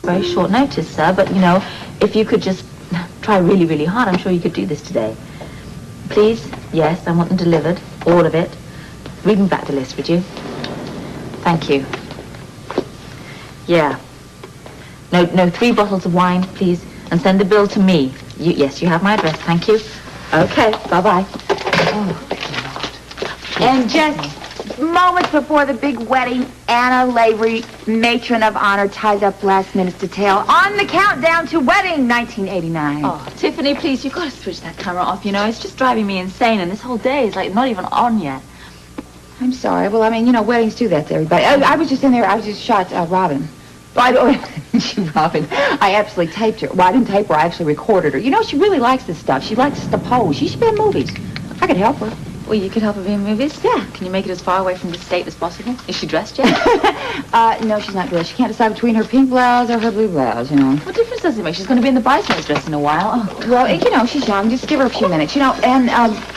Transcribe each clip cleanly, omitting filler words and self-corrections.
very short notice, sir, but, you know, if you could just try really, really hard, I'm sure you could do this today. Please, yes, I want them delivered, all of it. Read me back the list, would you? Thank you. Yeah. No, 3 bottles of wine, please, and send the bill to me. Yes, you have my address, thank you. Okay, bye-bye. Oh, God. And just moments before the big wedding, Anna Lavery, matron of honor, ties up last minute's detail on the countdown to wedding 1989. Oh, Tiffany, please, you've got to switch that camera off, you know. It's just driving me insane, and this whole day is, like, not even on yet. I'm sorry. Well, I mean, you know, weddings do that to everybody. I was just in there. I just shot Robin. By the way, Robin, I absolutely taped her. Well, I didn't tape her. I actually recorded her. You know, she really likes this stuff. She likes to pose. She should be in movies. I could help her. Well, you could help her be in movies? Yeah. Can you make it as far away from the state as possible? Is she dressed yet? No, she's not dressed. She can't decide between her pink blouse or her blue blouse, you know. What difference does it make? She's going to be in the bridesmaid's dress in a while. Oh, well, you know, she's young. Just give her a few minutes, you know. And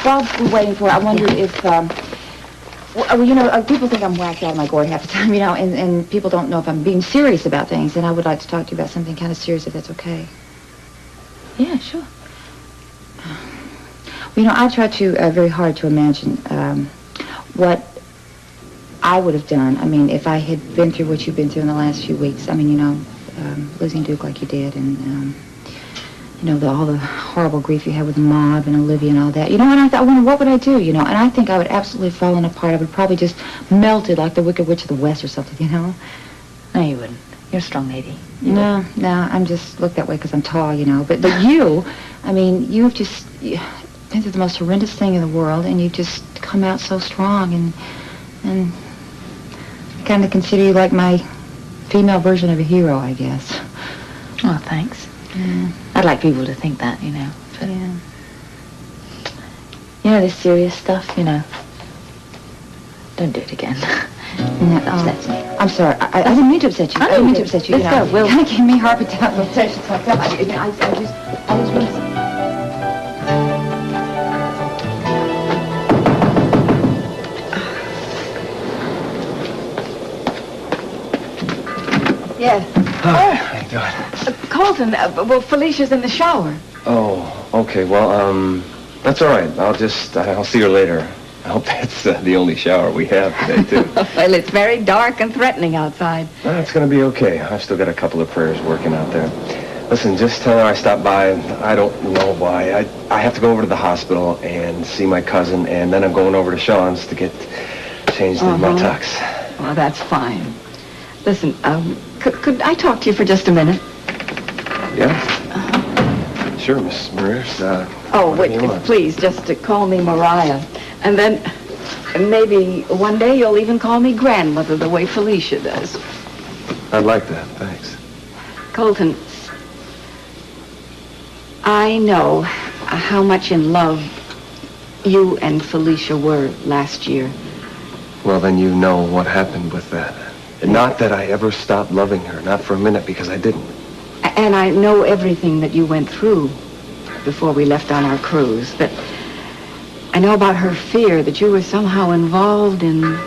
while we're waiting for her, I wondered if... Well, you know, people think I'm whacked out of my gourd half the time, you know, and people don't know if I'm being serious about things, and I would like to talk to you about something kind of serious, if that's okay. Yeah, sure. Well, you know, I try to very hard to imagine what I would have done. I mean, if I had been through what you've been through in the last few weeks. I mean, you know, losing Duke like you did, and you know, all the horrible grief you had with the mob and Olivia and all that. You know, and I thought, I wonder, what would I do, you know? And I think I would absolutely fallen apart. I would probably just melted like the Wicked Witch of the West or something, you know? No, you wouldn't. You're a strong lady. No, I'm just looked that way because I'm tall, you know. But you, I mean, you've just been through the most horrendous thing in the world, and you've just come out so strong, and I kind of consider you like my female version of a hero, I guess. Oh, thanks. Yeah. I'd like people to think that, you know. But, yeah. You know, this serious stuff, you know. Don't do it again. No, That upsets me. I'm sorry. I didn't mean to upset you. I didn't mean to upset you. Let's you know. go. We'll... Kind of gave me heart palpitations myself. I just really... Yes. Hi, how you doing? Colton, well, Felicia's in the shower. Oh, okay. Well, that's all right. I'll see her later. I hope that's the only shower we have today, too. Well, it's very dark and threatening outside. It's going to be okay. I've still got a couple of prayers working out there. Listen, just tell her I stopped by. I don't know why. I have to go over to the hospital and see my cousin, and then I'm going over to Sean's to get changed in my tux. Well, that's fine. Listen, could I talk to you for just a minute? Yeah? Sure, Miss Marias. Please, just to call me Mariah. And then maybe one day you'll even call me grandmother the way Felicia does. I'd like that, thanks. Colton, I know how much in love you and Felicia were last year. Well, then you know what happened with that. Not that I ever stopped loving her, not for a minute, because I didn't. And I know everything that you went through before we left on our cruise. But I know about her fear that you were somehow involved in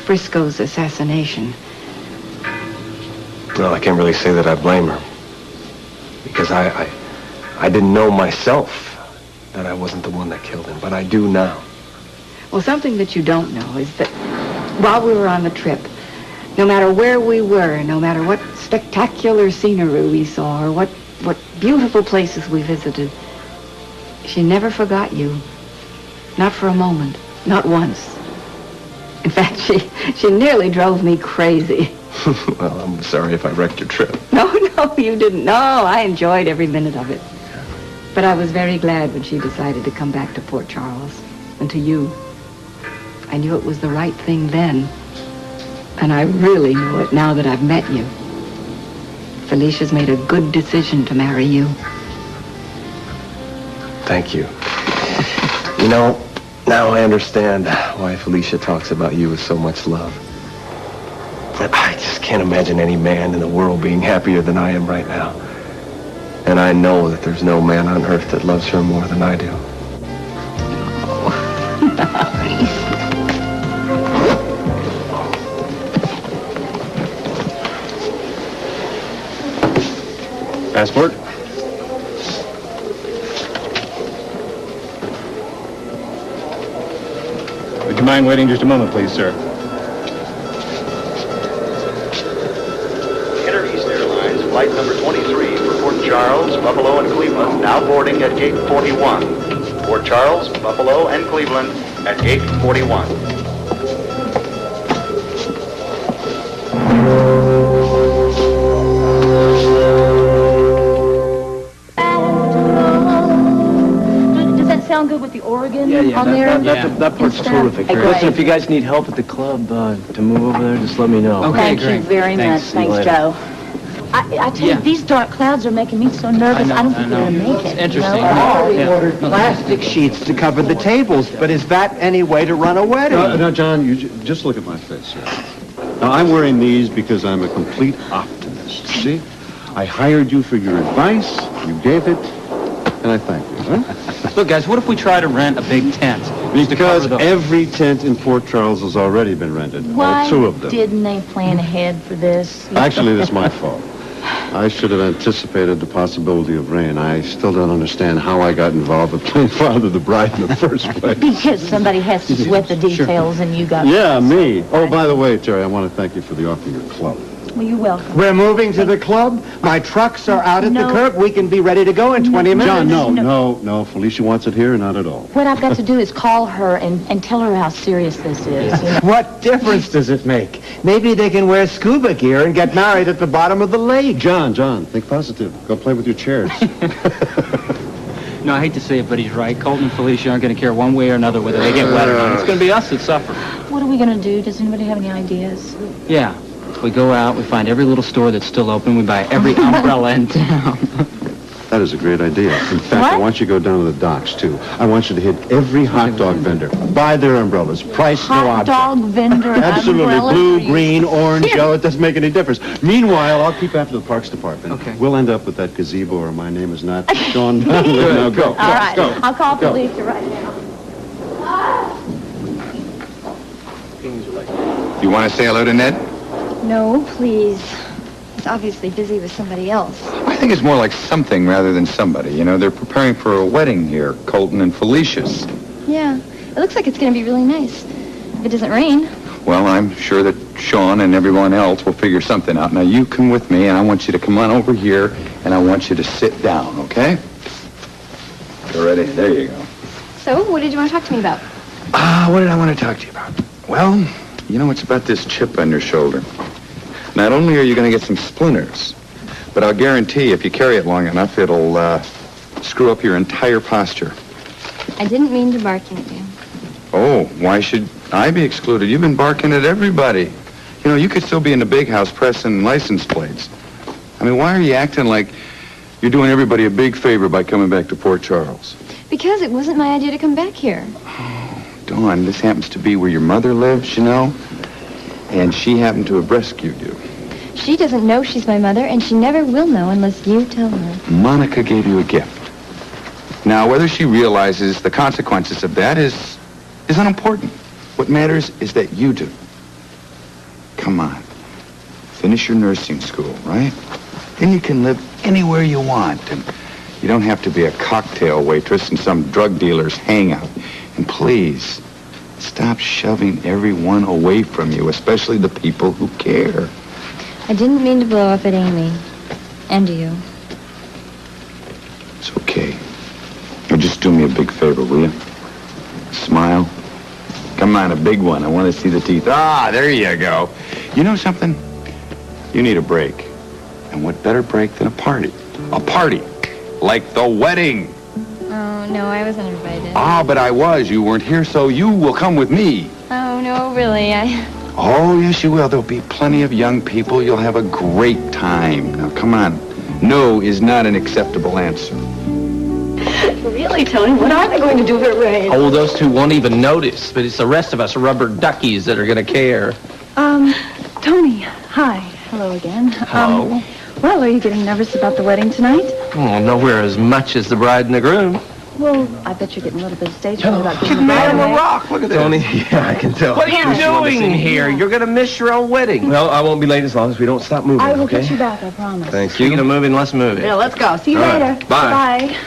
Frisco's assassination. Well, I can't really say that I blame her. Because I didn't know myself that I wasn't the one that killed him, but I do now. Well, something that you don't know is that while we were on the trip, no matter where we were, no matter what spectacular scenery we saw, or what beautiful places we visited, she never forgot you. Not for a moment. Not once. In fact, she nearly drove me crazy. Well, I'm sorry if I wrecked your trip. No, you didn't. No, I enjoyed every minute of it. But I was very glad when she decided to come back to Port Charles and to you. I knew it was the right thing then. And I really know it now that I've met you. Felicia's made a good decision to marry you. Thank you. You know, now I understand why Felicia talks about you with so much love. I just can't imagine any man in the world being happier than I am right now. And I know that there's no man on earth that loves her more than I do. Passport? Would you mind waiting just a moment, please, sir? Enter East Airlines, flight number 23 for Port Charles, Buffalo, and Cleveland, now boarding at gate 41. Port Charles, Buffalo, and Cleveland at gate 41. Does that sound good with the organ on there? That part's terrific. Great. Listen, if you guys need help at the club to move over there, just let me know. Okay. Thank you very much. See you Thanks, later. Joe. I tell you, these dark clouds are making me so nervous. I don't think we're going to make it. Interesting. We ordered plastic sheets to cover the tables, but is that any way to run a wedding? Now, John, you just look at my face, sir. Now, I'm wearing these because I'm a complete optimist. See? I hired you for your advice, you gave it, and I thank you. Huh? Look, guys, what if we try to rent a big tent? Because every tent in Port Charles has already been rented. Why All 2 of them. didn't they plan ahead for this? Actually, that's my fault. I should have anticipated the possibility of rain. I still don't understand how I got involved with playing father the bride in the first place. Because somebody has to sweat the details and you got... Yeah, me. Oh, by the way, Terry, I want to thank you for the offer of your club. Well, you're welcome. We're moving to the club. My trucks are out at the No. curb. We can be ready to go in 20 minutes. John, no. Felicia wants it here, not at all. What I've got to do is call her and tell her how serious this is. You know? What difference does it make? Maybe they can wear scuba gear and get married at the bottom of the lake. John, think positive. Go play with your chairs. No, I hate to say it, but he's right. Colton and Felicia aren't going to care one way or another whether they get wet or not. It's going to be us that suffer. What are we going to do? Does anybody have any ideas? Yeah. We go out, we find every little store that's still open, we buy every umbrella in town. That is a great idea. In fact, I want you to go down to the docks, too. I want you to hit every hot dog vendor. Buy their umbrellas. Price no Hot object. dog vendor Absolutely. umbrellas? Blue, Are you green, orange, serious? yellow. It doesn't make any difference. Meanwhile, I'll keep after the Parks Department. Okay. We'll end up with that gazebo or my name is not Sean Donnelly. Now go. All right. Go. I'll call Go. Felicia right now. You want to say hello to Ned? No, please. He's obviously busy with somebody else. I think it's more like something rather than somebody. You know, they're preparing for a wedding here, Colton and Felicia's. Yeah, it looks like it's going to be really nice. If it doesn't rain. Well, I'm sure that Sean and everyone else will figure something out. Now, you come with me, and I want you to come on over here, and I want you to sit down, okay? You ready? There you go. So, what did you want to talk to me about? What did I want to talk to you about? Well, you know, it's about this chip on your shoulder. Not only are you going to get some splinters, but I'll guarantee if you carry it long enough, it'll screw up your entire posture. I didn't mean to bark at you. Oh, why should I be excluded? You've been barking at everybody. You know, you could still be in the big house pressing license plates. I mean, why are you acting like you're doing everybody a big favor by coming back to Port Charles? Because it wasn't my idea to come back here. Dawn, this happens to be where your mother lives, you know? And she happened to have rescued you. She doesn't know she's my mother, and she never will know unless you tell her. Monica gave you a gift. Now, whether she realizes the consequences of that is unimportant. What matters is that you do. Come on. Finish your nursing school, right? Then you can live anywhere you want, and you don't have to be a cocktail waitress in some drug dealer's hangout. And please, stop shoving everyone away from you, especially the people who care. I didn't mean to blow up at Amy. And you. It's okay. Now just do me a big favor, will you? Smile. Come on, a big one. I want to see the teeth. Ah, there you go. You know something? You need a break. And what better break than a party? A party. Like the wedding. Oh, no, I wasn't invited. Ah, but I was. You weren't here, so you will come with me. Oh, no, really, Oh, yes, you will. There'll be plenty of young people. You'll have a great time. Now, come on. No is not an acceptable answer. Really, Tony? What are they going to do if it rains? Oh, those two won't even notice, but it's the rest of us rubber duckies that are going to care. Tony, hi. Hello again. Hello. Well, are you getting nervous about the wedding tonight? Oh, nowhere as much as the bride and the groom. Well, I bet you're getting a little bit of stage fright about She's getting mad married. rock. Look at Tony, yeah, I can tell. What are you doing here? You're going to miss your own wedding. Well, I won't be late as long as we don't stop moving, I will okay? get you back, I promise. Thank you. Speaking of moving, let's move it. Yeah, let's go. See you All right. later. Bye. Bye.